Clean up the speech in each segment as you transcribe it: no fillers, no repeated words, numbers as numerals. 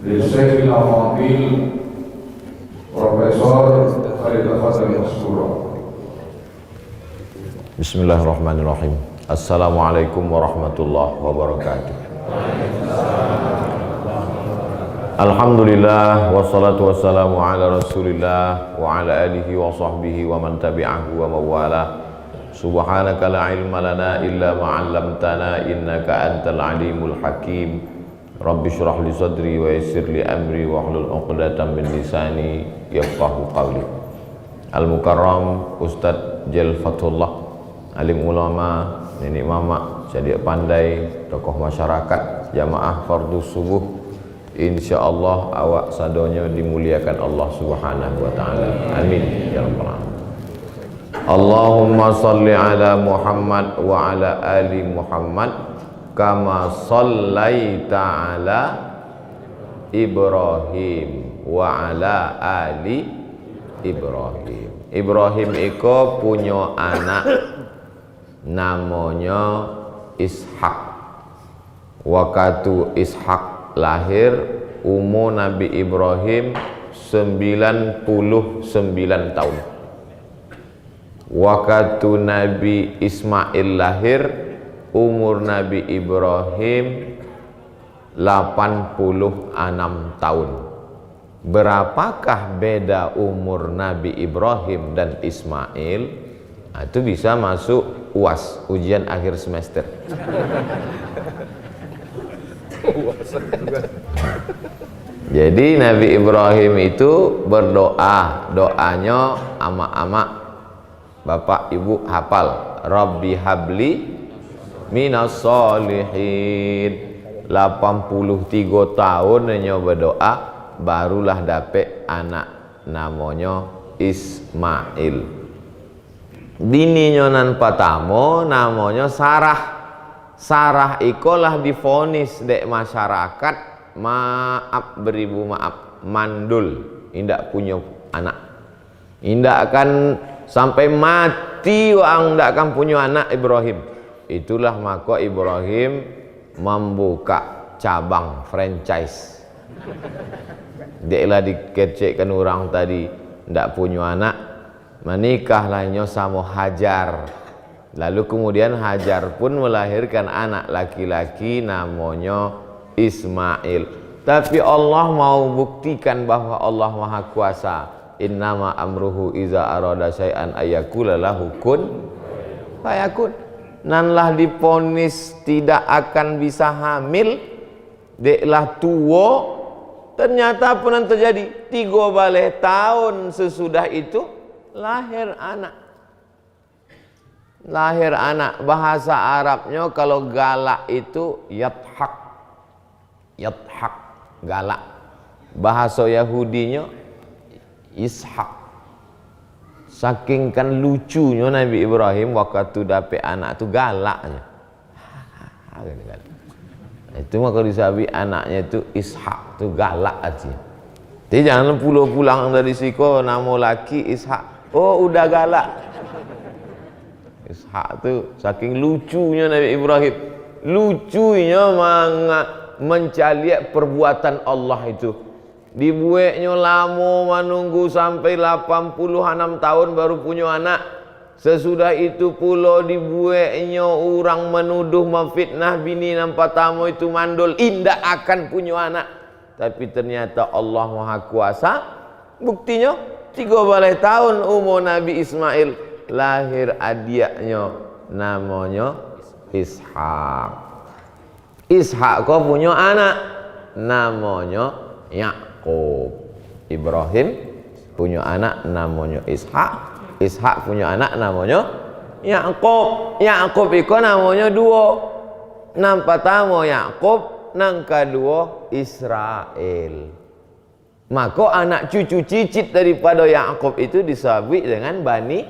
للشيخ الفضيل Profesor فليتفضل مشكورا. Bismillahirrahmanirrahim. Assalamualaikum warahmatullahi wabarakatuh. Alhamdulillah wassalatu wassalamu ala rasulillah wa ala alihi wa sahbihi wa man tabi'ahu wa mawala. Subhanaka la ilma lana illa ma 'allamtana innaka antal alimul hakim. Rabbi syrah li sadri wa yassir li amri wa hlul 'uqdatam min lisani yafqahu qawli. Al-Mukarram Ustadz Jal Fatullah, alim ulama, nenek mama, jadi pandai, tokoh masyarakat, jamaah fardhu subuh. Insyaallah awak sadonyo dimuliakan Allah Subhanahu wa taala. Amin ya rabbal alamin. Allahumma shalli ala Muhammad wa ala ali Muhammad kama shallaita ala Ibrahim wa ala ali Ibrahim. Ibrahim iko punya anak namanya Ishak. Waktu Ishak lahir, umur Nabi Ibrahim 99 tahun. Waktu Nabi Ismail lahir, umur Nabi Ibrahim 86 tahun. Berapakah beda umur Nabi Ibrahim dan Ismail? Nah, itu bisa masuk UAS, ujian akhir semester. Jadi Nabi Ibrahim itu berdoa, doanya ama-ama bapak ibu hafal, Rabbi habli minas solihin. 83 tahun nyoba berdoa, barulah dapet anak namanya Ismail. Bininya nan patamo namanya Sarah. Sarah ikolah divonis dek masyarakat, maaf beribu maaf, mandul, indak punya anak, indak akan sampai mati orang ndak akan punya anak Ibrahim. Itulah maka Ibrahim membuka cabang franchise. Deklah dikecekkan orang tadi ndak punya anak, menikahlah sama Hajar. Lalu kemudian Hajar pun melahirkan anak laki-laki namanya Ismail. Tapi Allah mau buktikan bahwa Allah Maha Kuasa. Innama amruhu iza arada syai'an ayakula lahu kun fayakun. Nanlah diponis tidak akan bisa hamil, deklah tua, ternyata apa yang terjadi? 3 tahun sesudah itu lahir anak. Lahir anak, bahasa Arabnya kalau galak itu yathak. Yathak, galak. Bahasa Yahudinya Ishak. Saking kan lucunya Nabi Ibrahim waktu dapet anak itu galaknya. Itu maka disabi anaknya itu Ishak, itu galak aja. Jadi jangan pulang dari siko nama laki Ishak. Oh udah galak. Ishak itu saking lucunya Nabi Ibrahim, lucunya mencaliak perbuatan Allah itu. Dibuatnya lama menunggu sampai 86 tahun baru punya anak. Sesudah itu pula dibuatnya orang menuduh memfitnah bini nampak tamu itu mandul, indah akan punya anak. Tapi ternyata Allah Maha Kuasa. Buktinya 3 tahun umur Nabi Ismail, lahir adiknya namanya Ishak. Ishak kau punya anak namanya Yakub. Ibrahim punya anak namanya Ishak. Ishak punya anak namanya Yakub. Yakub itu namanya 2. Nang pertama Yakub, nang kedua Israel. Maka anak cucu cicit daripada Yakub itu disabit dengan Bani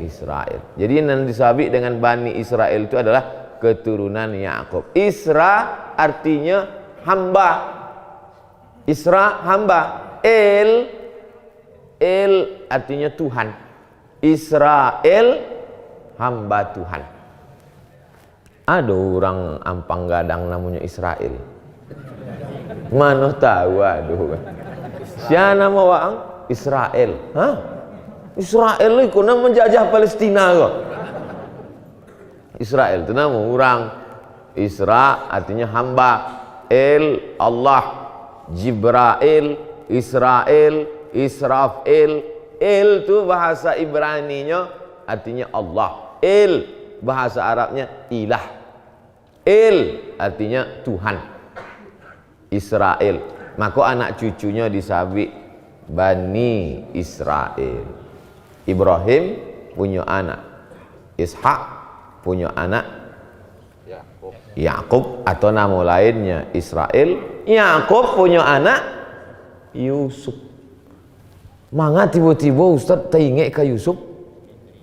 Israel. Jadi yang disabit dengan Bani Israel itu adalah keturunan Yakub. Isra artinya hamba. Isra hamba. El artinya Tuhan. Israel hamba Tuhan. Ada orang ampang gadang namanya Israel. Mana tahu aduh. Siapa nama waang? Israel. Hah? Israel itu nama menjajah Palestina kok. Israel itu nama orang. Isra artinya hamba. Allah. Jibrail, Israel, Israfil. Itu bahasa Ibraninya artinya Allah. Bahasa Arabnya ilah. Artinya Tuhan. Israel. Maka anak cucunya disabik Bani Israel. Ibrahim punya anak Ishak, punya anak Yakub atau nama lainnya Israel. Yakub punya anak Yusuf. Manga tiba-tiba Ustaz teringat ke Yusuf.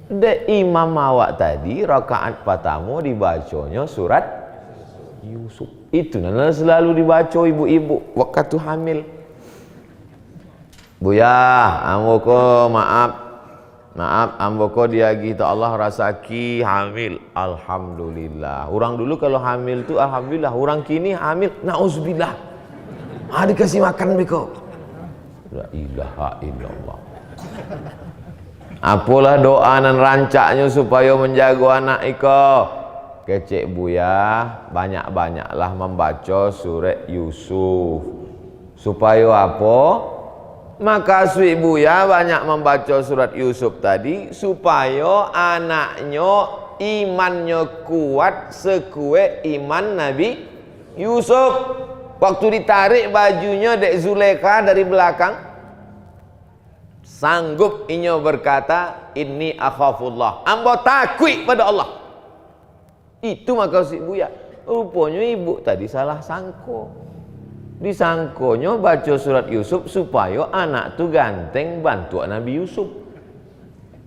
De imam awak tadi rakaat pertama dibacanya surat Yusuf. Itu nana selalu dibaca ibu-ibu waktu hamil. Buya, ambo maaf ambo ko dia gitu Allah rasaki hamil. Alhamdulillah. Orang dulu kalau hamil tu alhamdulillah. Orang kini hamil nauzubillah. Dikasih makan beko. La ilaha illallah. Apalah doa dan rancaknya supaya menjaga anak iko. Kecek buya, banyak-banyaklah membaca surat Yusuf. Supaya apa? Maka sui buya banyak membaca surat Yusuf tadi supaya anaknya imannya kuat sekue iman Nabi Yusuf. Waktu ditarik bajunya Dek Zulekha dari belakang, sanggup inyo berkata, inni akhafullah, ambo takut pada Allah. Itu maka si buya. Rupanya ibu tadi salah sangko. Disangkonya baca surat Yusuf supaya anak tu ganteng bantu Nabi Yusuf.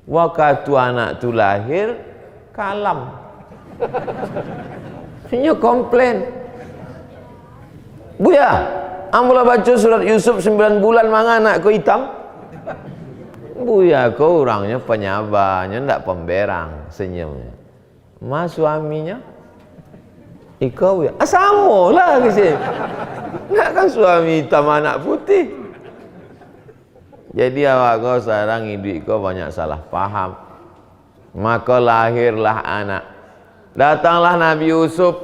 Waktu anak tu lahir kalam. Inyo komplain. Buya, ambolah baca surat Yusuf 9 bulan mang anak ko hitam. Buya ko orangnya penyabarnya ndak pemberang senyumnya. Mas suaminya iko buya. Sama lah ke sini. Nggak kan suami hitam anak putih. Jadi awak kau sekarang hidup kau banyak salah paham. Maka lahirlah anak. Datanglah Nabi Yusuf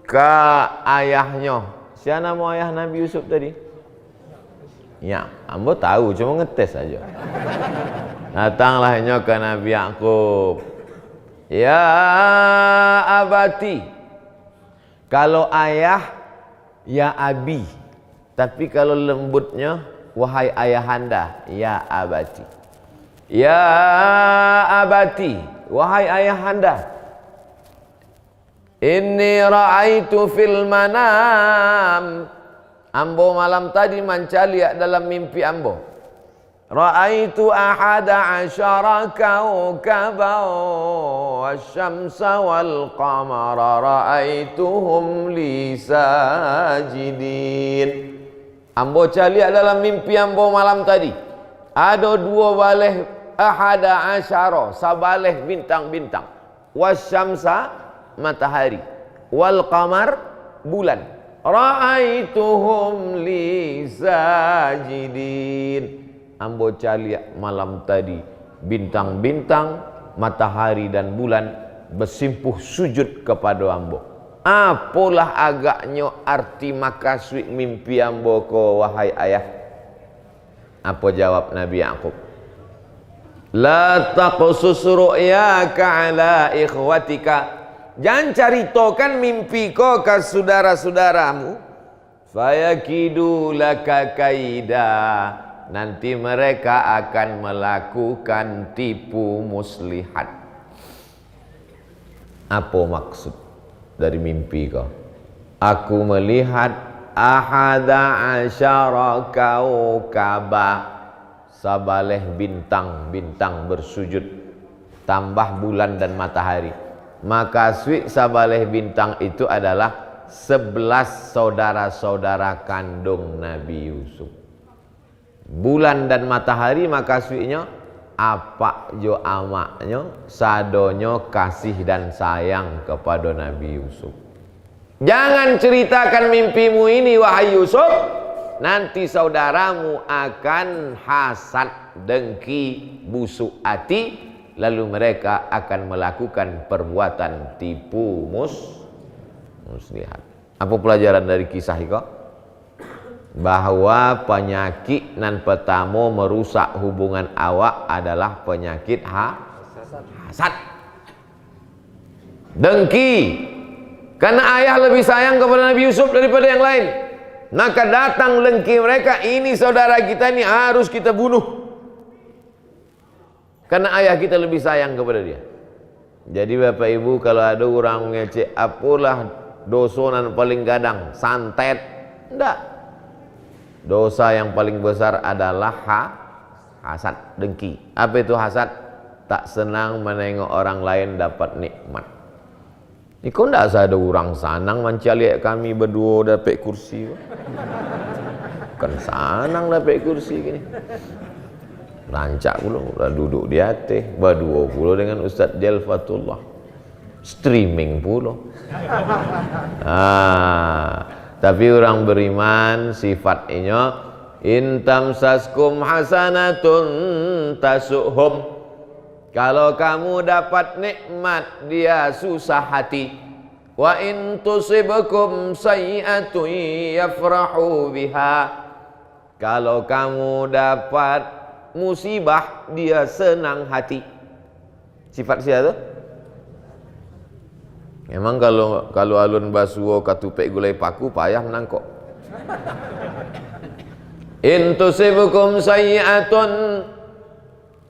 ke ayahnya. Siapa nama ayah Nabi Yusuf tadi? Ya, ambo tahu, cuma ngetes saja. Datanglahnya ke Nabi Yakub. Ya abati. Kalau ayah, ya abi. Tapi kalau lembutnya, wahai ayahanda, ya abati. Ya abati, wahai ayahanda. Inni ra'aitu fil manam. Ambo malam tadi mencaliak dalam mimpi ambo. Ra'aitu ahada asyara kawkaban wasyamsa wal qamara ra'aituhum li sajidin. Ambo caliak dalam mimpi ambo malam tadi. Ada 2 baleh ahada asyara, sabaleh bintang-bintang. Wasyamsa matahari, wal qamar bulan. Ra'aituhum li sajidin. Ambo caliak malam tadi bintang-bintang, matahari dan bulan bersimpuh sujud kepada ambo. Apalah agaknya arti makasih mimpi ambo ko wahai ayah? Apa jawab Nabi Yakub? La taqsus ru'yaka ala ikhwatika. Jangan ceritakan mimpi kau ke saudara-saudaramu. Fayakidu laka kaida. Nanti mereka akan melakukan tipu muslihat. Apa maksud dari mimpi kau? Aku melihat ahada asyara kaukaba, sabaleh bintang-bintang bersujud, tambah bulan dan matahari. Maka swi sabaleh bintang itu adalah 11 saudara-saudara kandung Nabi Yusuf. Bulan dan matahari maka swinya apa jo amaknya, sadonyo kasih dan sayang kepada Nabi Yusuf. Jangan ceritakan mimpimu ini wahai Yusuf, nanti saudaramu akan hasad, dengki, busuk hati, lalu mereka akan melakukan perbuatan tipu muslihat. Apa pelajaran dari kisah itu? Bahwa penyakit nan pertama merusak hubungan awak adalah penyakit hasad, dengki. Karena ayah lebih sayang kepada Nabi Yusuf daripada yang lain, maka datang dengki mereka, ini saudara kita ini harus kita bunuh karena ayah kita lebih sayang kepada dia. Jadi Bapak Ibu, kalau ada orang mengecek apalah dosa yang paling gadang, santet, enggak. Dosa yang paling besar adalah hasad, dengki. Apa itu hasad? Tak senang menengok orang lain dapat nikmat. Ini kok enggak ada orang sanang mencari kami berdua dapat kursi. Kan sanang dapat kursi gini. Rancak pula, udah duduk di atas, berdua pula dengan Ustaz Jalfatullah. Streaming pula. Tapi orang beriman sifatnya intam saskum hasanatun tasuhum. Kalau kamu dapat nikmat, dia susah hati. Wa in tusibukum sayyi'atun yafrahu biha. Kalau kamu dapat musibah, dia senang hati. Sifat siapa tu? Memang kalau alun basuo katupek gulai paku payah menangkok. In tusibukum sayyi'atun,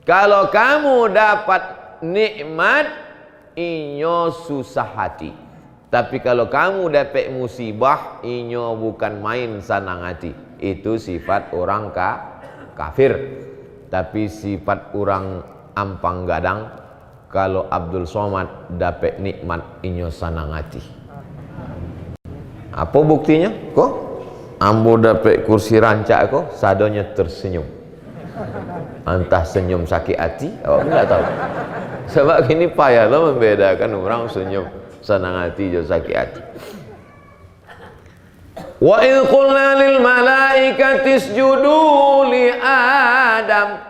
kalau kamu dapat nikmat, inyo susah hati. Tapi kalau kamu dapat musibah, inyo bukan main senang hati. Itu sifat orang kafir. Tapi sifat orang ampang gadang, kalau Abdul Somad dapat nikmat, inyo senang hati. Apa buktinya? Kok ambo dapat kursi rancak kok, sadonya tersenyum. Entah senyum sakit hati, enggak tahu. Sebab gini payah lah membedakan orang senyum senang hati dan sakit hati. Wa idh qulna lil malaikati isjudu li Adam.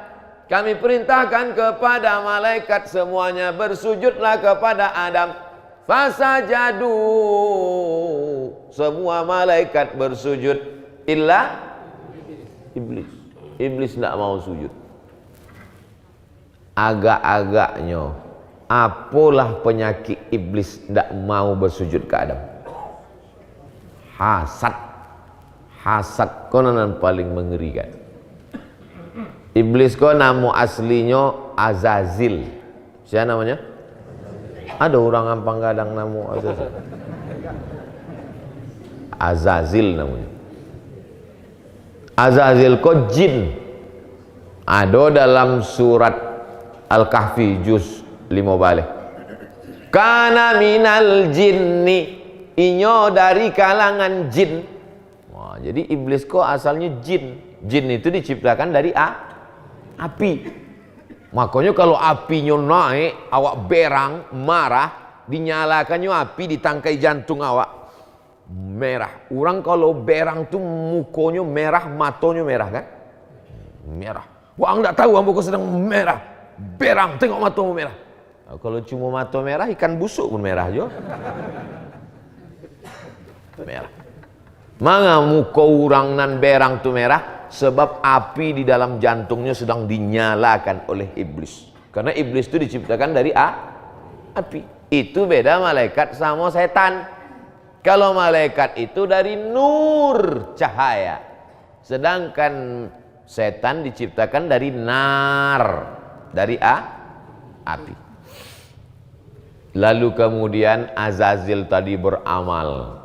Kami perintahkan kepada malaikat semuanya bersujudlah kepada Adam. Fasajadu, semua malaikat bersujud illa iblis. Iblis tidak mau sujud. Agak-agaknya apalah penyakit iblis tidak mau bersujud ke Adam? Hasad konon paling mengerikan. Iblis kok nama aslinya Azazil. Siapa namanya? Ada orang ampang gadang nama Azazil. Azazil namanya. Azazil kok jin. Ada dalam surat Al-Kahfi juz 5 balik. Kana minal jinni, inyo dari kalangan jin. Wah, jadi iblis kok asalnya jin. Jin itu diciptakan dari api. Makanya kalau apinya naik, awak berang, marah, dinyalakannya api di tangkai jantung awak merah. Orang kalau berang tuh mukonya merah, matonya merah kan? Merah. Wah, enggak tahu ambo sedang merah. Berang, tengok matamu merah. Nah, kalau cuma mata merah, ikan busuk pun merah jo. Merah. Manga muka orang nan berang tu merah? Sebab api di dalam jantungnya sedang dinyalakan oleh iblis. Karena iblis itu diciptakan dari api. Itu beda malaikat sama setan. Kalau malaikat itu dari nur, cahaya. Sedangkan setan diciptakan dari nar, dari api. Lalu kemudian Azazil tadi beramal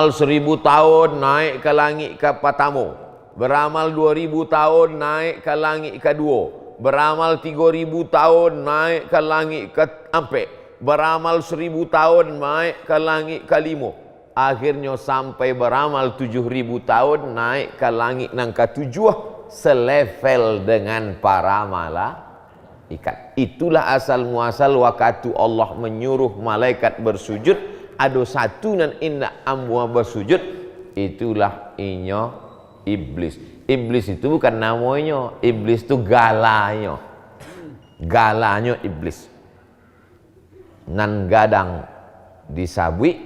1000 tahun naik ke langit ke pertama, beramal 2000 tahun naik ke langit kedua, beramal 3000 tahun naik ke langit keempat, beramal 1000 tahun naik ke langit kelima, akhirnya sampai beramal 7000 tahun naik ke langit yang ketujuh, selevel dengan para malaikat. Itulah asal muasal waktu Allah menyuruh malaikat bersujud ada satu nan inna amwa bersujud, itulah inyo iblis. Iblis itu bukan namanya, iblis itu galanya. Galanya iblis. Nan gadang disabui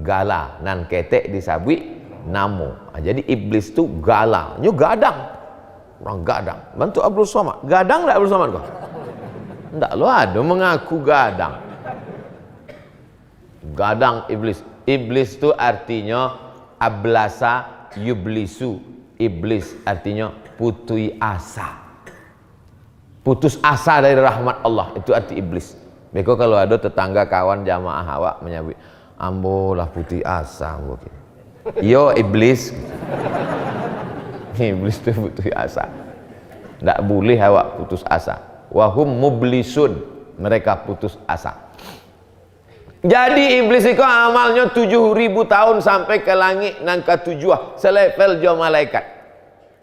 gala, nan ketek disabui namo. Jadi iblis itu galanya gadang. Orang gadang. Bantu Abdul Somad. Gadang enggak Abdul Somad kok? Enggak, lo ada mengaku gadang. Gadang iblis. Iblis itu artinya ablasa yublisu. Iblis artinya putus asa. Putus asa dari rahmat Allah, itu arti iblis. Beko kalau ada tetangga kawan jamaah awak menyebut, ambo lah putus asa, ambo. Yo iblis. Iblis itu putus asa. Tidak boleh awak putus asa. Wahum mublisun, mereka putus asa. Jadi iblis itu amalnya 7.000 tahun sampai ke langit nang ketujuh, selevel jo malaikat.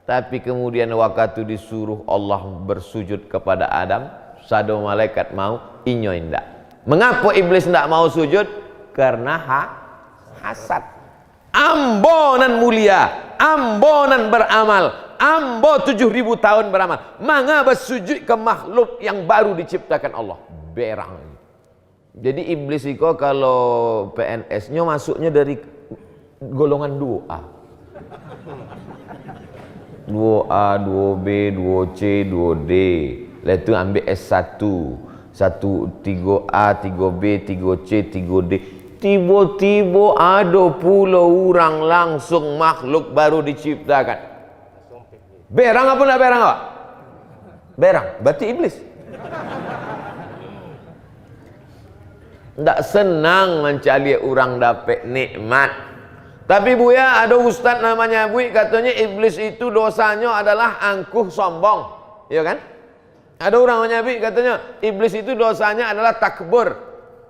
Tapi kemudian waktu disuruh Allah bersujud kepada Adam, sado malaikat mau, inyo indak. Mengapa iblis tidak mau sujud? Karena hasad. Ambonan mulia, ambonan beramal, ambo 7.000 tahun beramal. Manga bersujud ke makhluk yang baru diciptakan Allah. Berang. Jadi iblis itu kalau PNS-nya masuknya dari golongan 2A. 2A, 2B, 2C, 2D. Lalu itu ambil S1. 3A, 3B, 3C, 3D. Tiba-tiba ada pula orang langsung makhluk baru diciptakan. Berang apa enggak berang apa? Berang, berarti iblis. Tidak senang mencari orang dapat nikmat. Tapi Buya ada ustaz namanya Bui, katanya iblis itu dosanya adalah angkuh sombong, ya kan? Ada orang namanya Bui, katanya iblis itu dosanya adalah takbur.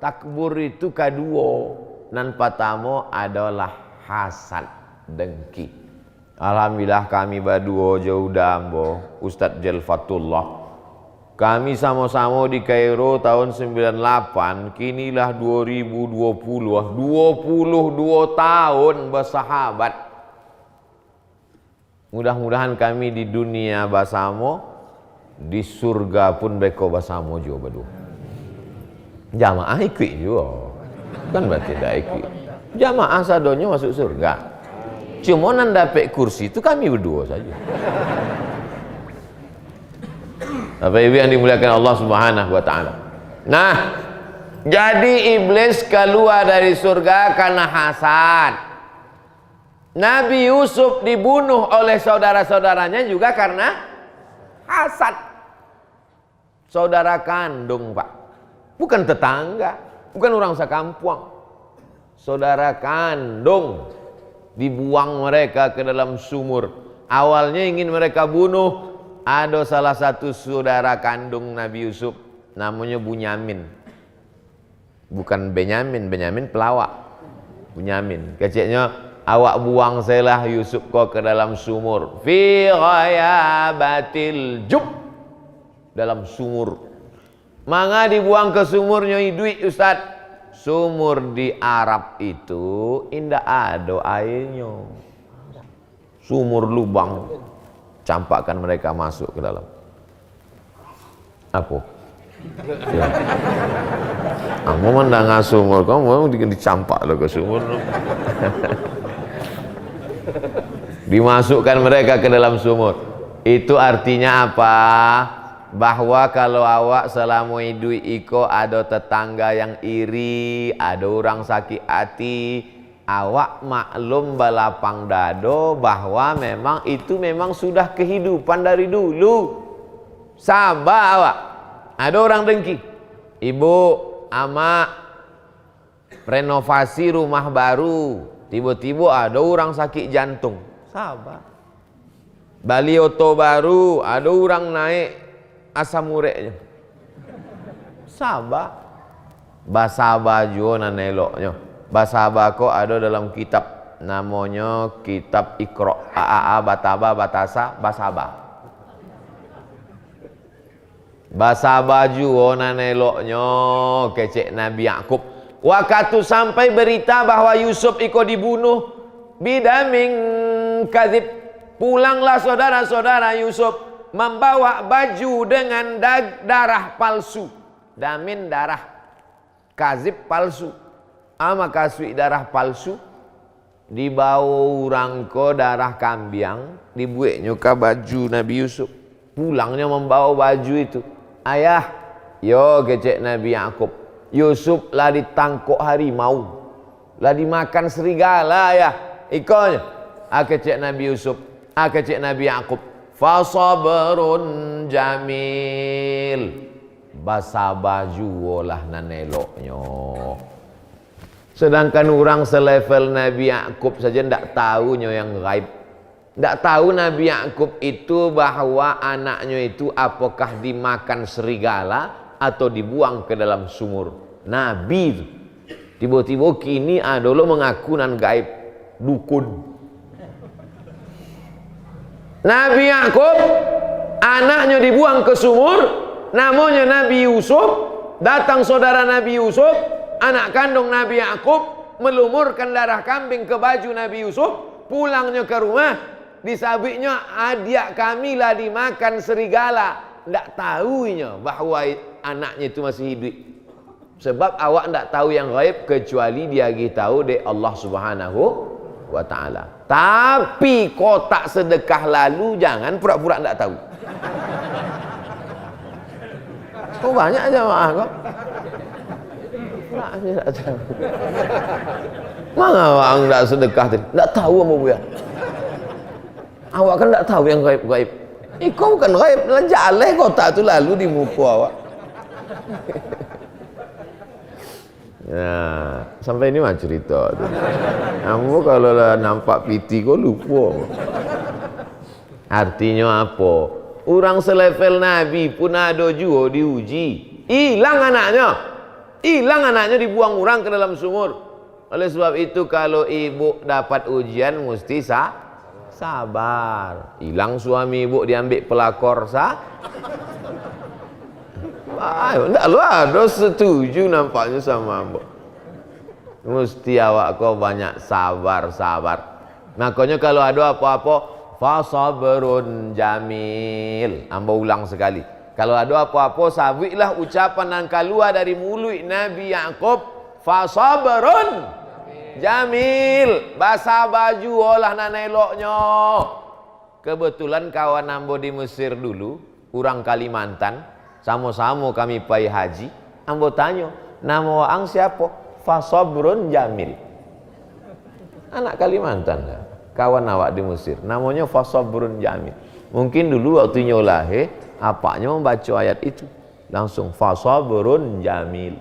Takbur itu kedua, nan pertama adalah hasad, dengki. Alhamdulillah kami berdua jauh dambo, Ustaz Jelfatullah. Kami sama-sama di Kairo tahun 98, kinilah 2020, 22 tahun bersahabat. Mudah-mudahan kami di dunia bersama, di surga pun beko bersama juga berdua. Jamaah ikut juga, kan berarti tidak ikut. Jamaah sadonya masuk surga. Cuma nan dapat kursi itu kami berdua saja. Bapak Ibu yang dimuliakan Allah Subhanahu wa taala. Nah, jadi iblis keluar dari surga karena hasad. Nabi Yusuf dibunuh oleh saudara-saudaranya juga karena hasad. Saudara kandung, Pak. Bukan tetangga, bukan orang sekampung. Saudara kandung, dibuang mereka ke dalam sumur. Awalnya ingin mereka bunuh. Ada salah satu saudara kandung Nabi Yusuf, namanya Bunyamin. Bukan Benyamin, Benyamin pelawak. Bunyamin. Keciknya, awak buang selah Yusuf kau ke dalam sumur. Fi ghayabatil jub. Dalam sumur. Manga dibuang ke sumurnya duit Ustaz. Sumur di Arab itu indah ada airnya. Sumur lubang. Campakkan mereka masuk ke dalam. Apa? Ya. Kamu mendengar sumur, kamu mau dicampak lo ke sumur. Dimasukkan mereka ke dalam sumur. Itu artinya apa? Bahwa kalau awak selama hidup iko ada tetangga yang iri, ada orang sakit hati, awak maklum balapang dado bahwa memang itu memang sudah kehidupan dari dulu. Sabar awak. Ada orang dengki. Ibu, ama renovasi rumah baru. Tiba-tiba ada orang sakit jantung. Sabar. Bali oto baru, ada orang naik asam ureknya. Sabar. Basaba juga nan eloknya. Basaba kok ada dalam kitab namanya kitab Iqra, AAA, Bataba, Batasa, Basaba. Basaba juga nan eloknya kecek Nabi Yakub. Waktu sampai berita bahwa Yusuf iko dibunuh bidaming kadzib, pulanglah saudara-saudara Yusuf membawa baju dengan darah palsu. Damin darah, kadzib palsu. Ama kasui darah palsu, dibawa orang ko darah kambiang, dibuatnya ke baju Nabi Yusuf. Pulangnya membawa baju itu. Ayah, yo kecek Nabi Yakub, Yusuf lah ditangkuk harimau, lah dimakan serigala ya. Ikonya, kecek Nabi Yusuf, kecek Nabi Yakub. Fasabrun jamil, basa baju olah naneloknya. Sedangkan orang selevel Nabi Yakub saja ndak tahunya yang gaib. Ndak tahu Nabi Yakub itu bahwa anaknya itu apakah dimakan serigala atau dibuang ke dalam sumur. Nabi tiba-tiba kini adalah mengaku nan gaib, dukun. Nabi Yakub anaknya dibuang ke sumur, namanya Nabi Yusuf. Datang saudara Nabi Yusuf, anak kandung Nabi Yakub, melumurkan darah kambing ke baju Nabi Yusuf. Pulangnya ke rumah, disabiknya adik kami lah dimakan serigala. Ndak tahunya bahwa anaknya itu masih hidup. Sebab awak ndak tahu yang gaib kecuali dia tahu de Allah Subhanahu wa taala. Tapi kotak sedekah lalu jangan pura-pura ndak tahu. Kok banyak jamaah kok? Pura-pura ndak tahu. Mana orang ndak sedekah tadi? Ndak tahu apa buya. Awak kan ndak tahu yang gaib-gaib. Kau bukan gaib, jaleh kotak itu lalu di muka awak. Nah, sampai ini mah cerita. Kamu kalau nampak piti kau lupa. Artinya apa? Orang selevel Nabi pun ada juga diuji. Hilang anaknya dibuang orang ke dalam sumur. Oleh sebab itu kalau ibu dapat ujian mesti sabar. Hilang suami ibu diambil pelakor enggak lu ada setuju nampaknya sama mbak. Mesti awak kau banyak sabar. Makanya kalau ada apa-apa, fasabrun jamil. Ambo ulang sekali. Kalau ada apa-apa, sabiklah ucapan yang keluar dari mulut Nabi Yakub, fasabrun jamil. Basah baju olah nan eloknya. Kebetulan kawan ambo di Mesir dulu, orang Kalimantan. Sama-sama kami pai haji. Ambo tanya, nama ang siapa? Fasabrun jamil. Anak Kalimantan, kawan awak di Mesir. Namanya Fasabrun jamil. Mungkin dulu waktu nyolahe, apaknya membaca ayat itu. Langsung Fasabrun jamil.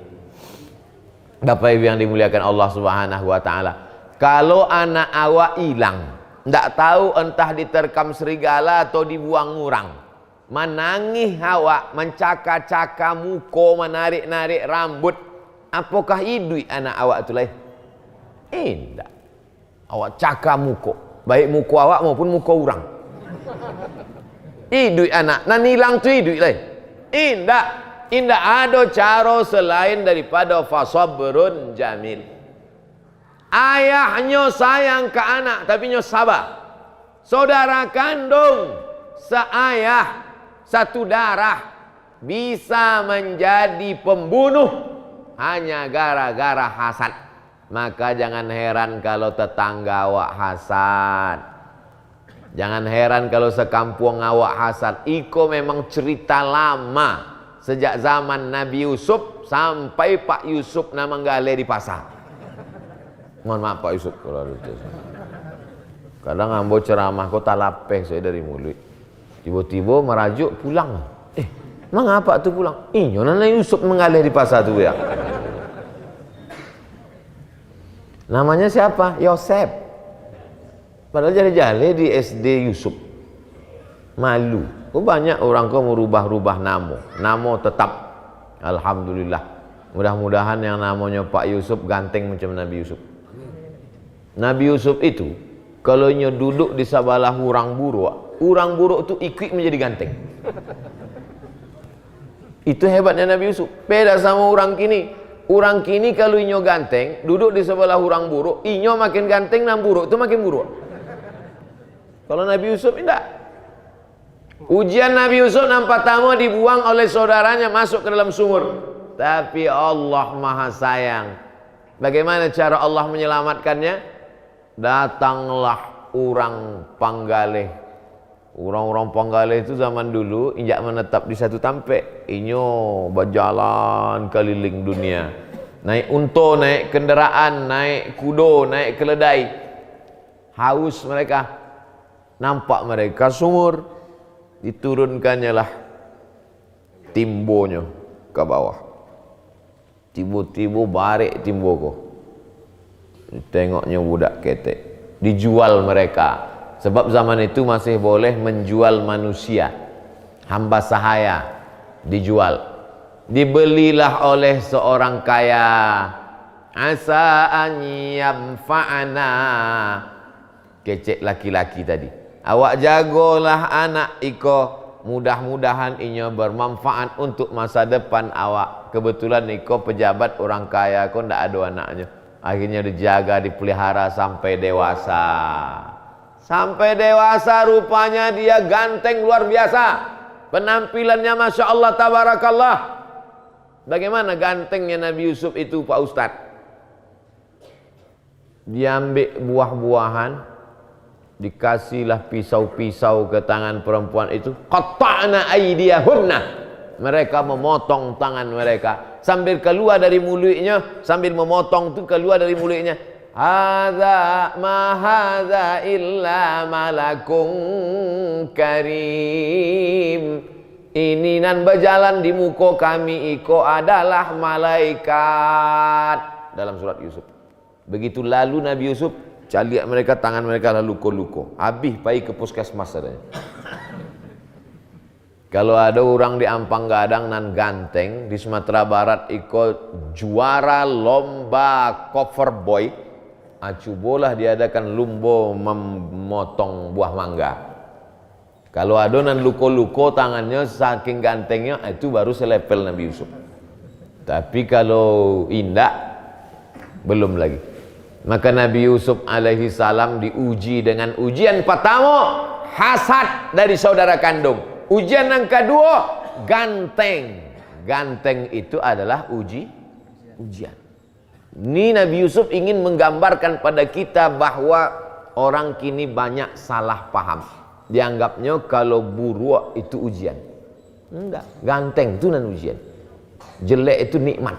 Bapak Ibu yang dimuliakan Allah Subhanahu wa taala. Kalau anak awak hilang, ndak tahu entah diterkam serigala atau dibuang orang. Menangis awak, mencaka-caka muka, menarik-narik rambut. Apakah hidup anak awak itu lain? Tidak. Awak caka muka, baik muka awak maupun muka orang. Hidup anak, nan hilang tu hidup lain. Tidak. Tidak ada cara selain daripada fasabrun jamil. Ayahnya sayang ke anak, tapi nya sabar. Saudara kandung, seayah, satu darah bisa menjadi pembunuh hanya gara-gara hasad. Maka jangan heran kalau tetangga awak hasad. Jangan heran kalau sekampung awak hasad. Iko memang cerita lama, sejak zaman Nabi Yusuf sampai Pak Yusuf nama gale di pasar. Mohon maaf Pak Yusuf kalau ada. Kadang ambo ceramah kok talapeh saya dari mulut. Tiba-tiba merajuk pulang. Mengapa tu pulang? Nyonya Yusuf mengalih di pasar tu ya. Namanya siapa? Yosef. Padahal jale-jale di SD Yusuf. Malu. Banyak orang kau merubah-rubah nama tetap. Alhamdulillah. Mudah-mudahan yang namanya Pak Yusuf ganteng macam Nabi Yusuf. Nabi Yusuf itu kalau nya duduk di sebelah orang buruk itu ikut menjadi ganteng. Itu hebatnya Nabi Yusuf. Beda sama orang kini. Orang kini kalau inyo ganteng, duduk di sebelah orang buruk, inyo makin ganteng dan buruk itu makin buruk. Kalau Nabi Yusuf tidak. Ujian Nabi Yusuf nampak tamu dibuang oleh saudaranya masuk ke dalam sumur. Tapi Allah Maha Sayang. Bagaimana cara Allah menyelamatkannya? Datanglah orang Panggalih. Orang-orang Panggalih itu zaman dulu injak menetap di satu tampek, inyo berjalan keliling dunia, naik unta, naik kenderaan, naik kudo, naik keledai. Haus mereka, nampak mereka sumur, diturunkannya lah timbonya ke bawah. Tiba-tiba barik timbo ko, tengoknya budak ketek, dijual mereka. Sebab zaman itu masih boleh menjual manusia, hamba sahaya, dijual. Dibelilah oleh seorang kaya. Asa an yamfa'ana. Kecek laki-laki tadi. Awak jagolah anak iko, mudah-mudahan inya bermanfaat untuk masa depan awak. Kebetulan iko pejabat orang kaya, kok ndak ada anaknya. Akhirnya dijaga, dipelihara sampai dewasa. Sampai dewasa rupanya dia ganteng luar biasa. Penampilannya Masya Allah tabarakallah. Bagaimana gantengnya Nabi Yusuf itu Pak Ustadz? Dia ambil buah-buahan, dikasihlah pisau-pisau ke tangan perempuan itu. Qatta'na aydiyahunna. Mereka memotong tangan mereka. Sambil keluar dari mulutnya, sambil memotong itu keluar dari mulutnya. Hadza ma hadza illa malakun karim. Ini nan berjalan di muka kami iko adalah malaikat. Dalam surat Yusuf. Begitu lalu Nabi Yusuf, caliak mereka, tangan mereka lalu luko-luko. Habis pai ke puskesmas katanya. Kalau ada orang di Ampang Gadang nan ganteng di Sumatera Barat iko juara lomba cover boy. Acubolah diadakan lumba memotong buah mangga. Kalau adonan luko-luko tangannya saking gantengnya, itu baru selepel Nabi Yusuf. Tapi kalau indah belum lagi. Maka Nabi Yusuf alaihi salam diuji dengan ujian pertama, hasad dari saudara kandung. Ujian yang kedua, ganteng. Ganteng itu adalah ujian. Ini Nabi Yusuf ingin menggambarkan pada kita bahwa orang kini banyak salah paham. Dianggapnya kalau buruk itu ujian. Enggak, ganteng itu nan ujian. Jelek itu nikmat.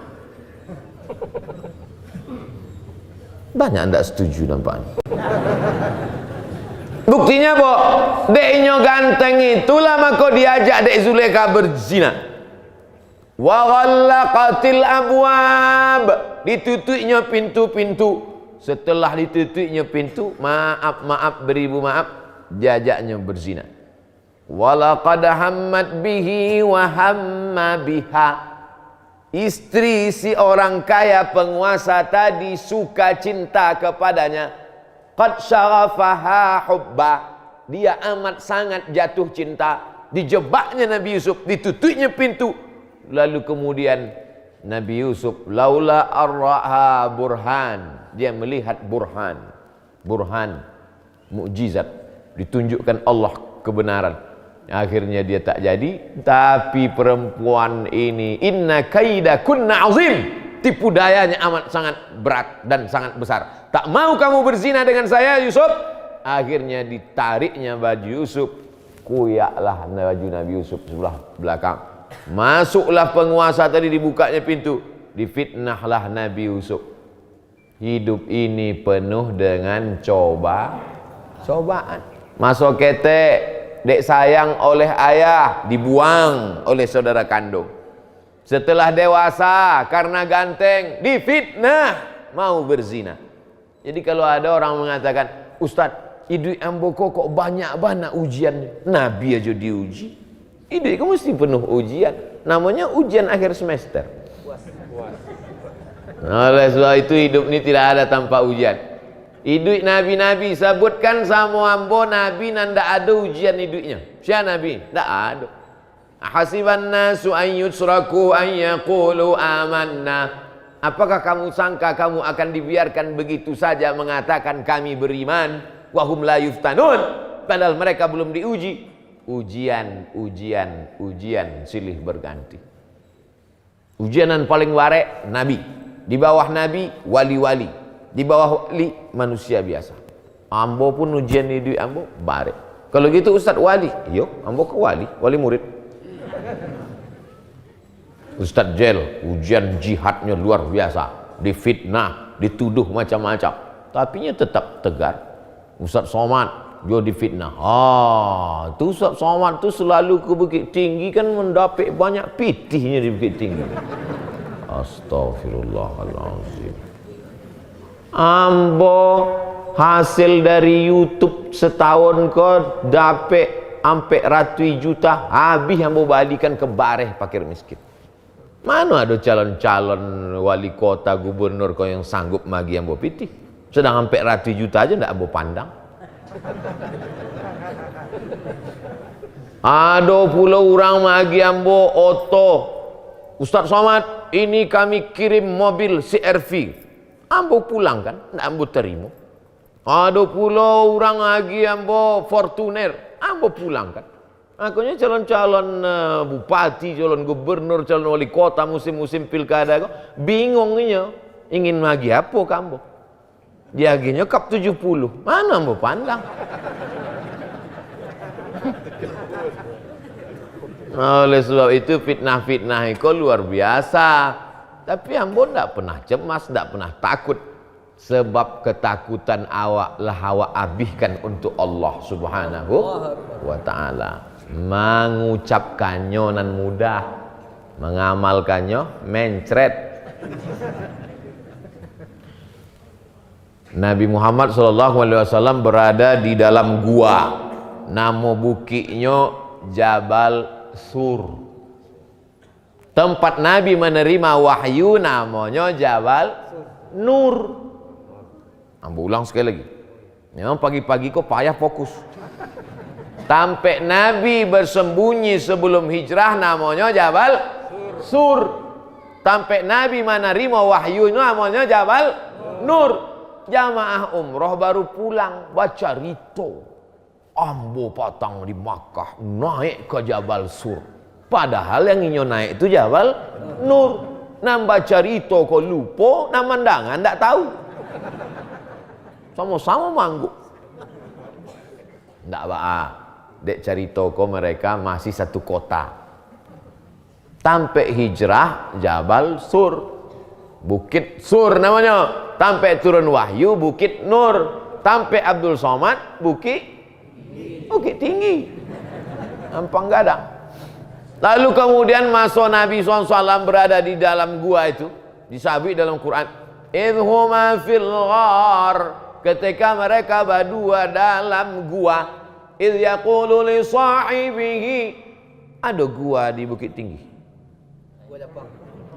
Banyak anda setuju nampaknya. Buktinya boh, deknya ganteng itulah maka diajak dek Zulekha berzina. Wa ghallaqatil abwab, ditutupnya pintu-pintu. Setelah ditutupnya pintu, maaf beribu maaf, diajaknya berzina. Walaqad hammat bihi wa hamma biha. Istri si orang kaya penguasa tadi suka cinta kepadanya. Qad syaghafaha hubba, dia amat sangat jatuh cinta. Dijebaknya Nabi Yusuf, ditutupnya pintu. Lalu kemudian Nabi Yusuf laula arraha burhan, dia melihat burhan mukjizat, ditunjukkan Allah kebenaran. Akhirnya dia tak jadi. Tapi perempuan ini inna kaidakunna azim, tipu dayanya amat sangat berat dan sangat besar. Tak mau kamu berzina dengan saya Yusuf. Akhirnya ditariknya baju Yusuf, kuyaklah baju Nabi Yusuf sebelah belakang. Masuklah penguasa tadi, dibukanya pintu, difitnahlah Nabi Yusuf. Hidup ini penuh dengan cobaan. Masuk ketek, dek sayang oleh ayah, dibuang oleh saudara kandung. Setelah dewasa karena ganteng, difitnah, mau berzina. Jadi kalau ada orang mengatakan, Ustadz, hidup amboko kok banyak ujiannya, Nabi aja diuji. Hidup kamu mesti penuh ujian. Namanya ujian akhir semester. Oleh sebab itu hidup ini tidak ada tanpa ujian. Hidup nabi-nabi sebutkan sama ambo nabi nanda ada ujian hidupnya. Siapa nabi? Tak ada. Hasiban nasu an yusraku an yaqulu amanna Apakah kamu sangka kamu akan dibiarkan begitu saja mengatakan kami beriman, wahum la yuftanun, padahal mereka belum diuji. Ujian silih berganti. Ujianan paling warek nabi, di bawah nabi wali-wali, di bawah wali manusia biasa. Ambo pun ujian di ambo barek. Kalau gitu Ustaz wali, yo ambo ke wali murid. Ustaz Jel, ujian jihadnya luar biasa, difitnah, dituduh macam-macam, tapinya tetap tegar. Ustaz Somad, dia difitnah. Tu Ustaz Somad tu selalu ke Bukit Tinggi kan mendapat banyak pitihnya di Bukit Tinggi. Astaghfirullahaladzim. Ambo hasil dari YouTube setahun kau dapat sampai ratus juta, habis ambo balikan ke bareh fakir miskin. Mana ada calon-calon wali kota, gubernur kau yang sanggup magi ambo pitih? Sedang sampai ratus juta aja ndak ambo pandang. Ada pula orang magi ambo oto. Ustaz Somad, ini kami kirim mobil CR-V. Ambo pulang kan, ndak ambo terima. Ada pula orang magi ambo Fortuner. Ambo pulang kan. Akhirnya calon-calon bupati, calon gubernur, calon wali kota musim-musim pilkada bingungnya ingin magi apa kamu? Dia akhirnya kap 70. Mana ambo pandang? Oleh sebab itu fitnah-fitnah itu luar biasa. Tapi ambo tidak pernah cemas, tidak pernah takut. Sebab ketakutan awak lah awak abihkan untuk Allah Subhanahu wa ta'ala. Mengucapkannya nan mudah, mengamalkannya mencret. Nabi Muhammad SAW berada di dalam gua, nama bukitnya Jabal Sur. Tempat Nabi menerima wahyu namanya Jabal Nur. Ambo ulang sekali lagi. Memang pagi-pagi kok payah fokus. Sampai Nabi bersembunyi sebelum hijrah namanya Jabal Sur. Sampai Nabi menerima wahyu namanya Jabal Nur. Jamaah umroh baru pulang baca rito. Ambo patang di Makkah naik ke Jabal Sur. Padahal yang inyo naik itu Jabal Nur. Nambah cerita kok lupa, namandangan ndak tahu. Sama-sama mangguk. Ndak apa. Dek cerita kok mereka masih satu kota. Sampai hijrah Jabal Sur. Bukit Sur namanya. Sampai turun wahyu Bukit Nur. Sampai Abdul Somad Bukit Tinggi. Ampang gadang. Lalu kemudian masuk Nabi SAW berada di dalam gua itu, disabit dalam Quran. Idhuma fil ghar, ketika mereka berdua dalam gua. Idh yaqulu li sahibihi, ada gua di Bukit Tinggi.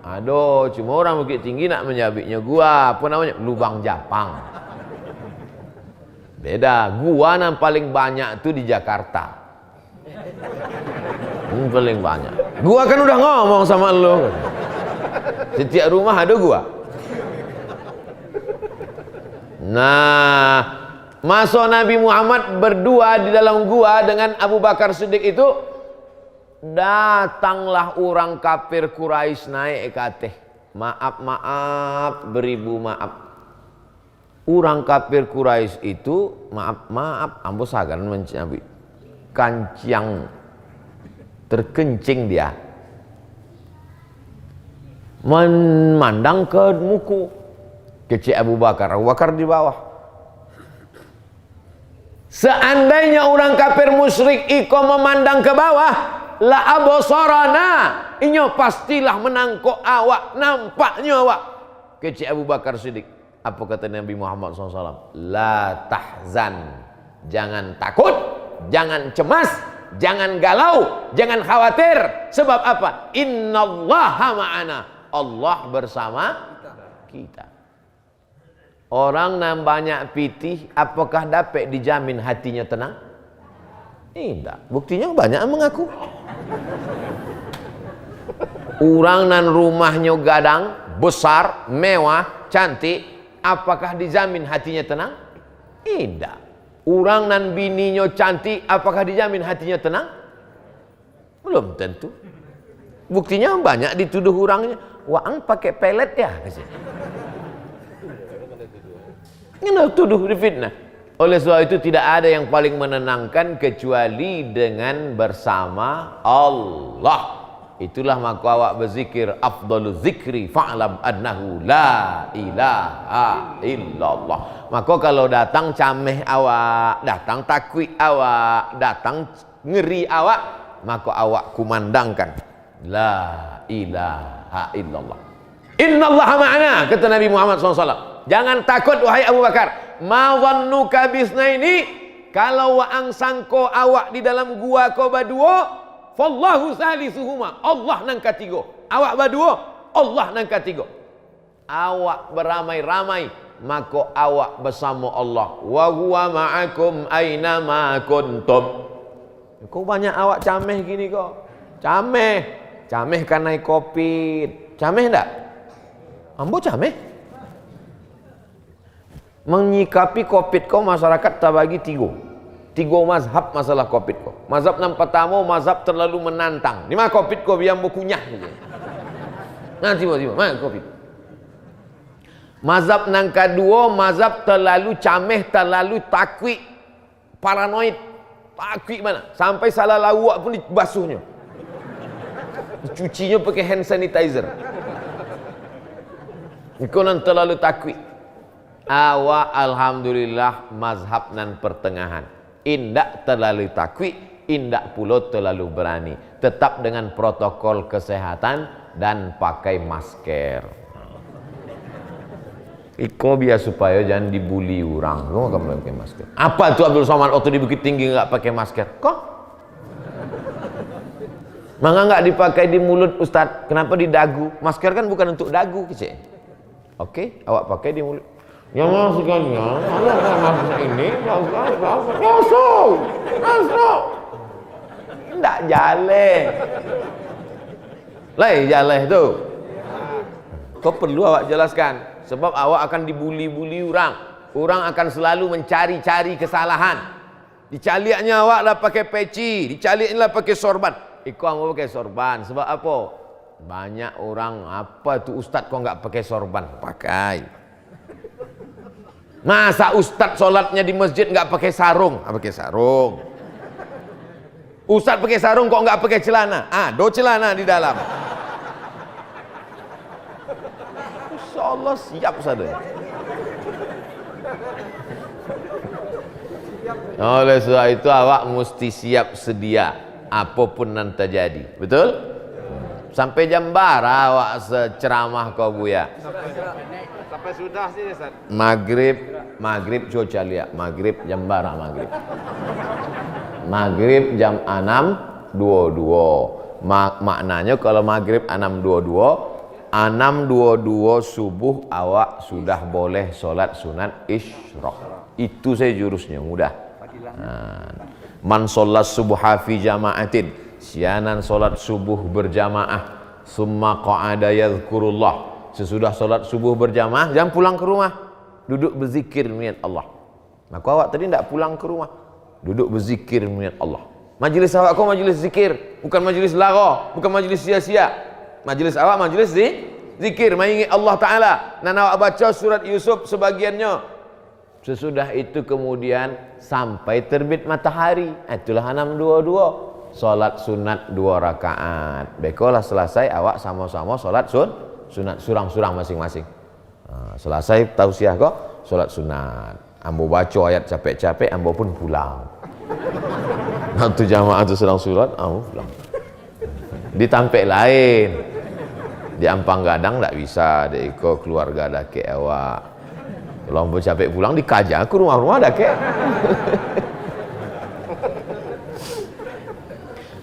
Ada, cuma orang Bukit Tinggi nak menyabitnya gua, apa namanya? Lubang Japang. Beda, gua yang paling banyak itu di Jakarta. Paling banyak. Gua kan udah ngomong sama lo. Setiap rumah ada gua. Nah, masuk Nabi Muhammad berdua di dalam gua dengan Abu Bakar Siddiq itu, datanglah orang kafir Quraisy naik ke atas. Maaf, beribu maaf. Orang kafir Quraisy itu maaf, ambo sagan mencabi kancing terkencing dia. Memandang ke muku. Kecil Abu Bakar di bawah. Seandainya orang kafir musyrik iko memandang ke bawah, la absarana, inyo pastilah menangkok awak, nampaknya awak. Kecil Abu Bakar Siddiq. Apa kata Nabi Muhammad SAW? La tahzan, jangan takut, jangan cemas, jangan galau, jangan khawatir. Sebab apa? Innallaha ma'ana, Allah bersama kita. Orang yang banyak pitih, apakah dapat dijamin hatinya tenang? Tidak. Buktinya banyak yang mengaku. Orang nan rumahnya gadang, besar, mewah, cantik, apakah dijamin hatinya tenang? Tidak. Orang nan bininya cantik, apakah dijamin hatinya tenang? Belum tentu. Buktinya banyak dituduh orangnya, wang pakai pelet ya, ini tuduh difitnah. Oleh sebab itu tidak ada yang paling menenangkan kecuali dengan bersama Allah. Itulah maka awak berzikir, afdalu zikri fa'lam annahu la ilaha illallah. Maka kalau datang cameh awak, datang takwik awak, datang ngeri awak, maka awak kumandangkan la ilaha illallah. Innallaha ma'ana, kata Nabi Muhammad SAW. Jangan takut wahai Abu Bakar. Ma dhannuka bisnaini, kalau waang sangko awak di dalam gua kau badua, fallahu salisuhuma, Allah nang katigo. Awak badua, Allah nang katigo. Awak beramai-ramai, maka awak bersama Allah. Wa huwa ma'akum aina ma kuntum. Kau banyak awak cameh gini kau. Cameh kan naik Covid. Cameh ndak? Ambo cameh. Menyikapi Covid kau masyarakat terbagi tiga mazhab masalah Covid kau. Mazhab yang pertama, mazhab terlalu menantang. Ni mah Covid kau biar berkunyah gitu. Nanti mana Covid. Mazhab yang kedua, mazhab terlalu cameh, terlalu takwik, paranoid. Takwik mana? Sampai salah lawak pun dibasuhnya. Cucinya pakai hand sanitizer. Kau nan terlalu takwik. Awak alhamdulillah mazhab nan pertengahan. Indak terlalu takwik, indak pula terlalu berani. Tetap dengan protokol kesehatan dan pakai masker. Iko biar supaya jangan dibully orang. Kau akan pakai masker. Apa itu Abdul Somad waktu di Bukit Tinggi enggak pakai masker? Kok? Mangga enggak dipakai di mulut Ustaz? Kenapa di dagu? Masker kan bukan untuk dagu, kecil. Oke, awak pakai di mulut. Yang maksudnya, ada maksud ini, masuk, tidak jalan, jalan itu. Kau perlu awak jelaskan, sebab awak akan dibuli-buli orang. Orang akan selalu mencari-cari kesalahan. Dicaliaknya awak lah pakai peci, dicaliaknya lah pakai sorban. Kau mau pakai sorban, sebab apa? Banyak orang, apa tu Ustaz kau enggak pakai sorban? Pakai. Masa Ustaz sholatnya di masjid nggak pakai sarung? Pakai sarung. Ustaz pakai sarung kok nggak pakai celana? Do celana di dalam. Insyaallah siap saja. Oleh sebab itu awak mesti siap sedia apapun yang terjadi. Betul? Sampai jam bara awak seceramah kau buya. Sampai sudah sih Ustaz. Maghrib cuaca lihat. Maghrib jam bara maghrib. Maghrib jam 6.22. Maknanya kalau maghrib 6.22, 6.22 subuh awak sudah boleh solat sunat isyraq. Itu saya jurusnya mudah. Man sholat subuha fi jama'atin, sianan solat subuh berjamaah, summa qa'ada yadhkurullah, sesudah solat subuh berjamaah jangan pulang ke rumah, duduk berzikir mengingat Allah. Maka awak tadi tidak pulang ke rumah, duduk berzikir mengingat Allah. Majlis awak kau majlis zikir, bukan majlis lara, bukan majlis sia-sia. Majlis awak majlis zikir, mengingat Allah Ta'ala. Dan awak baca surat Yusuf sebagiannya. Sesudah itu kemudian sampai terbit matahari, itulah 6.22, solat sunat 2 rakaat. Bekolah selesai awak sama-sama solat sunat surang-surang masing-masing. Selesai tausiah kok solat sunat. Ambo baca ayat capek-capek, ambo pun pulang. Nanti jamaah tu sedang surat, ambo pulang. Ditampek lain. Di Ampang Gadang tak bisa, dia ikut keluarga dake awak. Kalau ambo capek pulang dikajak ke rumah-rumah dake.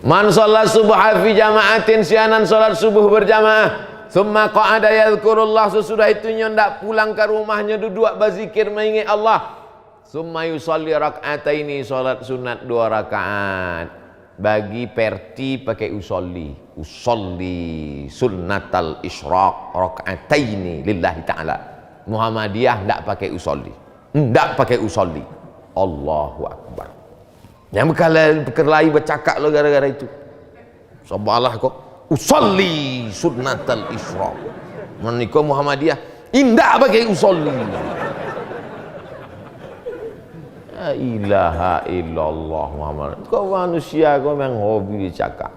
Man sholat subuh fi jama'atin, sianan sholat subuh berjamaah. Summa qa'ada yadhkurullah, sesudah itu ndak pulang ke rumahnya, duduk berzikir mengingat Allah. Summa yusalli rak'ataini, sholat sunat 2 rakaat. bagi Perti pakai usolli sunnatal isyraq raka'ataini lillahi ta'ala. Muhammadiyah ndak pakai usolli, Allahu Akbar. Yang berkelahi bercakap lo gara-gara itu. Sabalah kok usolli sunnatal isyraq. Menikah Muhammadiyah indah pakai usolli. La ilaha illallah Muhammad. Kau manusia kau memang hobi cakap.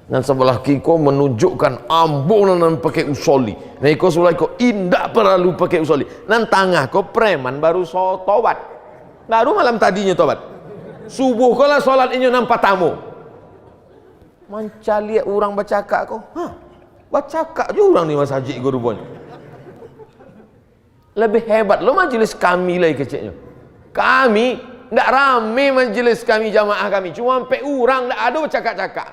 Dan sebelah kiko menunjukkan ambunan pakai usolli. Nah kau sebelah kau indah perlu pakai usolli. Dan tengah kau preman baru tobat. Baru malam tadinya tobat. Subuh kau lah solat inyo nampak tamu. Manca lihat orang bercakap kau. Bercakap je orang ni masjid kau rupanya. Lebih hebat lo majlis kami lagi kecilnya. Kami tidak rame majlis kami, jamaah kami. Cuma sampai orang tidak ada bercakap-cakap.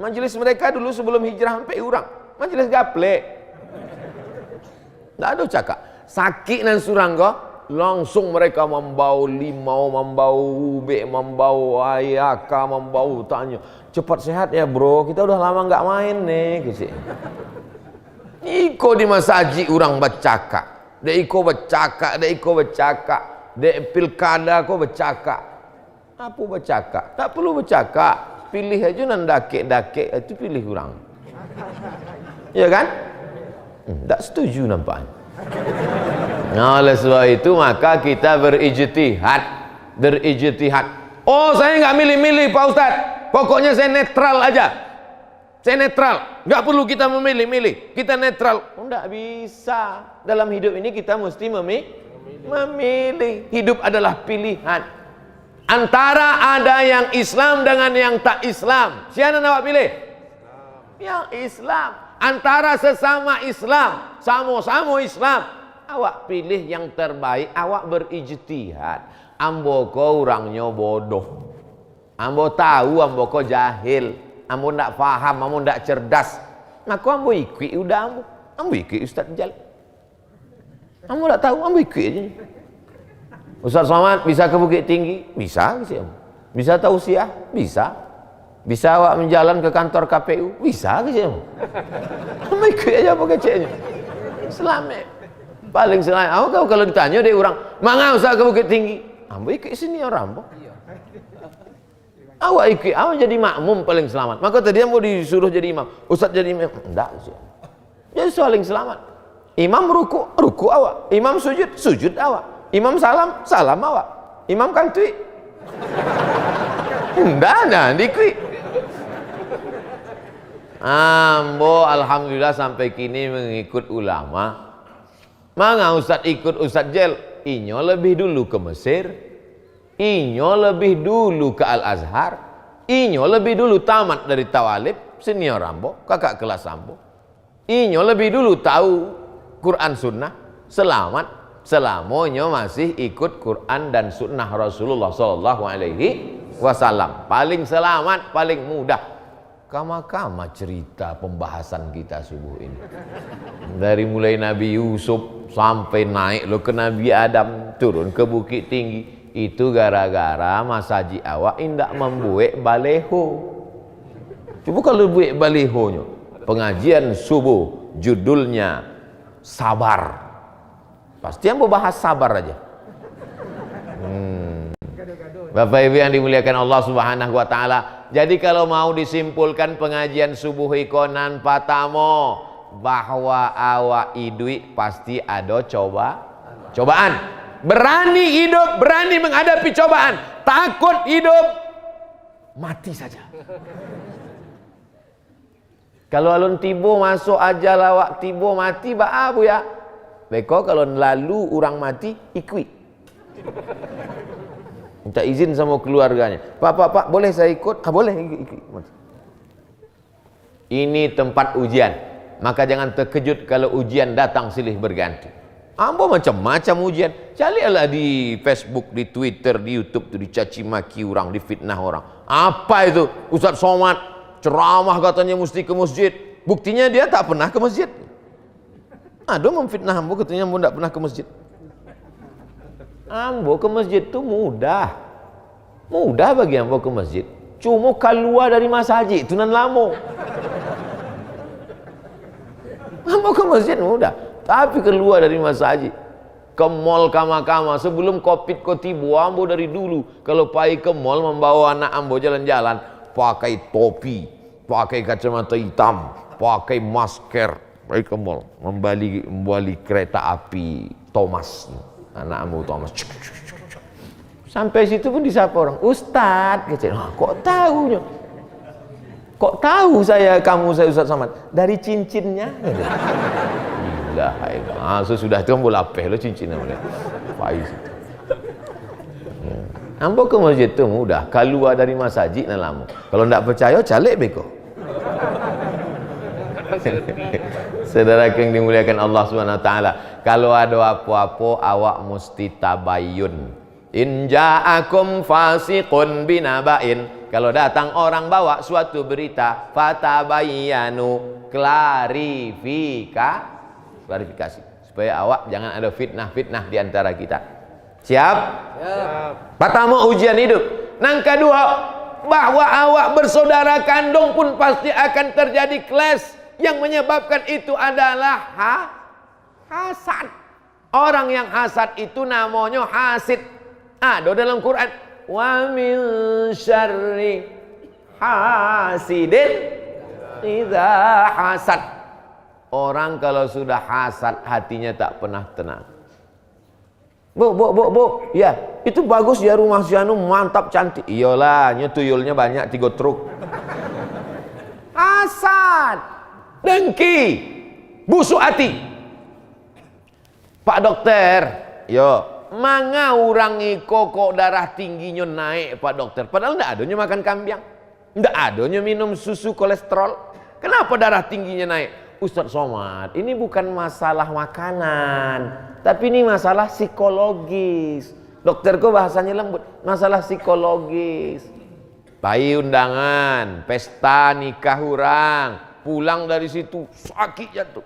Majlis mereka dulu sebelum hijrah sampai orang. Majlis gaplek. Tidak ada cakap. Sakit dan surang kau, langsung mereka membau limau, membau ubek, membau ayaka, membau tanya. Cepat sehat ya bro, kita udah lama nggak main nih. Iko di masjid orang bercakap. Iko bercakap. Dek pilkada kau bercakap. Apa bercakap? Tak perlu bercakap. Pilih aja nan dakek itu pilih orang. Ya kan? Tak setuju nampaknya. Nah, oleh sebab itu maka kita berijtihad. Oh, saya nggak milih-milih Pak Ustadz. Pokoknya saya netral aja. Saya netral. Nggak perlu kita memilih-milih. Kita netral. Oh, nggak bisa. Dalam hidup ini kita mesti memilih. Hidup adalah pilihan. Antara ada yang Islam dengan yang tak Islam. Siapa nak pilih? Yang Islam. Antara sesama Islam, sama-sama Islam, awak pilih yang terbaik. Awak berijtihad. Ambo ko orangnya bodoh. Ambo tahu, ambo ko jahil. Ambo ndak faham, ambo ndak cerdas. Maka ambo ikut udah ambo ikut Ustaz Jal. Ambo ndak tahu, ambo ikut aja. Ustaz Somad bisa ke Bukit Tinggi? Bisa. Bisa tausiah? Bisa. Bisa awak menjalan ke kantor KPU? Bisa ke siapa? Kamu ikut aja apa kecilnya? Selamat. Paling selamat. Aku kalau ditanya dia orang, "Mangga usah ke Bukit Tinggi?" Ambo ikut sini orang, Bo. Awak ikut, awak jadi makmum paling selamat. Maka tadi ambo disuruh jadi imam. Ustaz jadi imam? Enggak. Jadi paling selamat. Imam ruku awak. Imam sujud awak. Imam salam awak. Imam kantui. Enggak ada dikri. Ambo alhamdulillah sampai kini mengikut ulama. Mangga Ustaz ikut Ustaz Jel? Inyo lebih dulu ke Mesir. Inyo lebih dulu ke Al-Azhar. Inyo lebih dulu tamat dari Tawalib, senior Ambo, kakak kelas Ambo. Inyo lebih dulu tahu Quran Sunnah. Selamat selamanya masih ikut Quran dan Sunnah Rasulullah Sallallahu Alaihi Wasallam. Paling selamat, paling mudah. Kama-kama cerita pembahasan kita subuh ini. Dari mulai Nabi Yusuf sampai naik lo ke Nabi Adam, turun ke Bukit Tinggi. Itu gara-gara masjid awak indak membuat baleho. Coba kalau buat balehonya. Pengajian subuh judulnya sabar. Pasti yang bahas sabar aja. Bapak Ibu yang dimuliakan Allah Subhanahu wa taala. Jadi kalau mau disimpulkan pengajian subuh ikonan patamo bahwa awak idui pasti ada cobaan. Berani hidup, berani menghadapi cobaan. Takut hidup, mati saja. Kalau alun tibo masuk aja lawak tibo mati ba abu ya. Beko kalau lalu orang mati ikut. Minta izin sama keluarganya. Pak, boleh saya ikut? Boleh ikut. Ini tempat ujian. Maka jangan terkejut kalau ujian datang silih berganti. Ambo macam-macam ujian. Carilah di Facebook, di Twitter, di YouTube tuh dicaci maki orang, difitnah orang. Apa itu? Ustaz Somad ceramah katanya mesti ke masjid. Buktinya dia tak pernah ke masjid. Ada memfitnah ambo katanya ambo tidak pernah ke masjid. Ambo ke masjid itu mudah bagi ambo ke masjid. Cuma keluar dari masjid itu nan lama. Mau ke masjid mudah, tapi keluar dari masjid ke mall kama-kama sebelum covid kau tiba. Ambo dari dulu kalau pergi ke mall membawa anak ambo jalan-jalan pakai topi, pakai kacamata hitam, pakai masker, pergi ke mall membeli kereta api Thomas, anak ambo Thomas. Sampai situ pun disapa orang, Ustadz, gitu. Kok tahunya? Kok tahu saya Ustadz Somad? Dari cincinnya. Gila, sudah itu ambo lapeh lo cincinnya boleh. Faiz. Ambo ke masjid tu mudah, keluar dari masjid nak lama. Kalau tidak percaya, calik beko. Saudara yang dimuliakan Allah Subhanahu Wa Taala, kalau ada apa-apa awak mesti tabayun. In ja'akum fasiqun binaba'in, kalau datang orang bawa suatu berita, fatabayyanu, klarifikasi supaya awak jangan ada fitnah-fitnah di antara kita. Siap? Pertama ujian hidup. Yang kedua, bahwa awak bersaudara kandung pun pasti akan terjadi clash. Yang menyebabkan itu adalah hasad. Orang yang hasad itu namanya hasid. Ada dalam Quran, wa min syarri hasidin idza hasad. Orang kalau sudah hasad hatinya tak pernah tenang. Bu, ya itu bagus ya rumah si anu, mantap cantik. Iyalah, tuyulnya banyak 3 truk. Hasad, dengki, busuk hati. Pak dokter, yo. Manga orang iko kok darah tingginya naik Pak dokter, padahal tidak adanya makan kambing, tidak adanya minum susu kolesterol. Kenapa darah tingginya naik? Ustadz Somad, ini bukan masalah makanan, tapi ini masalah psikologis. Dokterku bahasanya lembut, masalah psikologis. Pai undangan, pesta nikah orang, pulang dari situ sakit jatuh.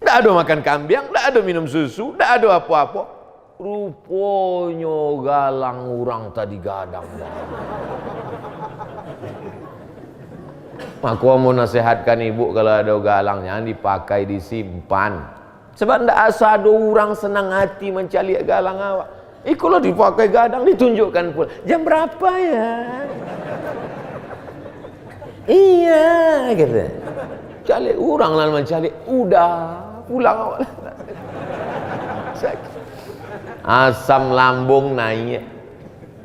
Tidak ada makan kambing, tidak ada minum susu, tidak ada apa-apa. Rupanya galang orang tadi gadang. Aku mau nasihatkan ibu kalau ada galang jangan dipakai, disimpan. Sebab tidak asa ada orang senang hati mencari galang awak. Kalau dipakai gadang ditunjukkan pula. Jam berapa ya? Iya gitu. Cari orang lah mencari. Udah pulang awak. Sakit. Asam lambung naik,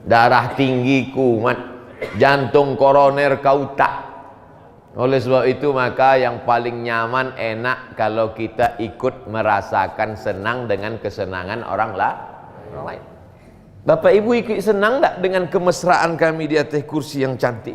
darah tinggi kumat, jantung koroner kautak. Oleh sebab itu maka yang paling nyaman enak kalau kita ikut merasakan senang dengan kesenangan orang lain. Bapak Ibu ikut senang tak dengan kemesraan kami di atas kursi yang cantik?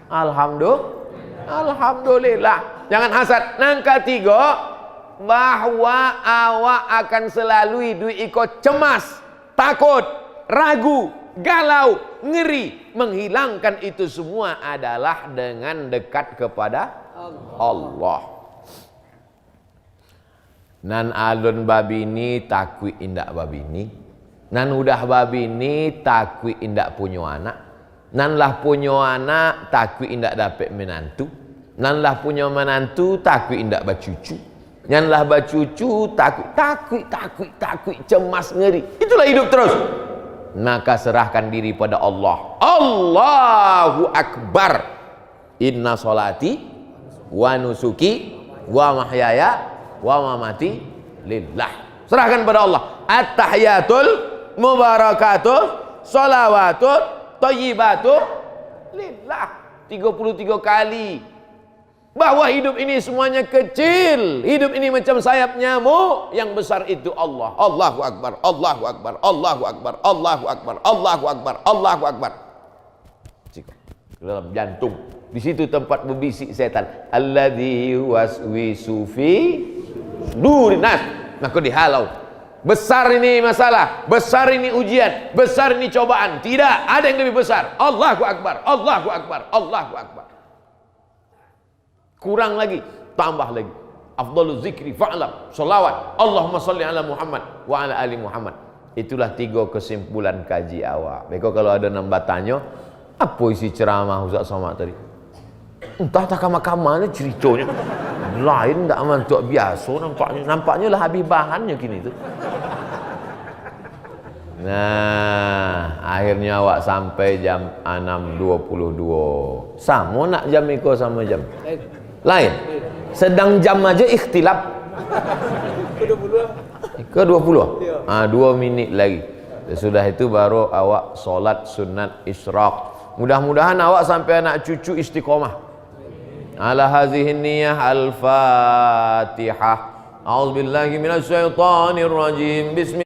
Alhamdulillah. Jangan hasad. Yang ketiga, bahwa awak akan selalu hidup ikut cemas, takut, ragu, galau, ngeri. Menghilangkan itu semua adalah dengan dekat kepada Allah. Nan alun babini takwi indak babini, nan udah babini takwi indak punya anak, nan lah punya anak takwi indak dapat menantu, nan lah punya menantu takwi indak bacucu. Janganlah bacucu, takut, cemas, ngeri. Itulah hidup terus. Maka serahkan diri pada Allah. Allahu Akbar. Inna solati wa nusuki wa mahyaya wa mamati lillah. Serahkan pada Allah. At-tahiyatul mubarakatul salawatul thayyibatu lillah. 33 kali. Bahwa hidup ini semuanya kecil. Hidup ini macam sayap nyamuk. Yang besar itu Allah. Allahu Akbar, Allahu Akbar, Allahu Akbar, Allahu Akbar, Allahu Akbar, Allahu Akbar. Dalam jantung. Di situ tempat berbisik setan. Alladzi waswisu fi sudurin nas. Maka dihalau. Besar ini masalah, besar ini ujian, besar ini cobaan. Tidak ada yang lebih besar. Allahu Akbar, Allahu Akbar, Allahu Akbar. Kurang lagi, tambah lagi. Afdalul zikri fa'lam, salawat. Allahumma salli ala Muhammad wa ala ali Muhammad. Itulah 3 kesimpulan kaji awak. Beko kalau ada nambah tanya, Apa isi ceramah Ustaz Somad tadi? Entah tak kamar-kamarnya ceritanya lain tak mantuk biasa nampaknya lah habis bahannya kini tu. Nah, akhirnya awak sampai jam 6.22. Sama nak jam ikut sama jam? Lain. Sedang jam aja ikhtilaf. Ke 20? 2 minit lagi. Sudah itu baru awak solat sunat isyraq. Mudah-mudahan awak sampai anak cucu istiqomah. Ala hazihin niyah al-fatihah. A'udzubillahi minasyaitonir rajim. Bismillah.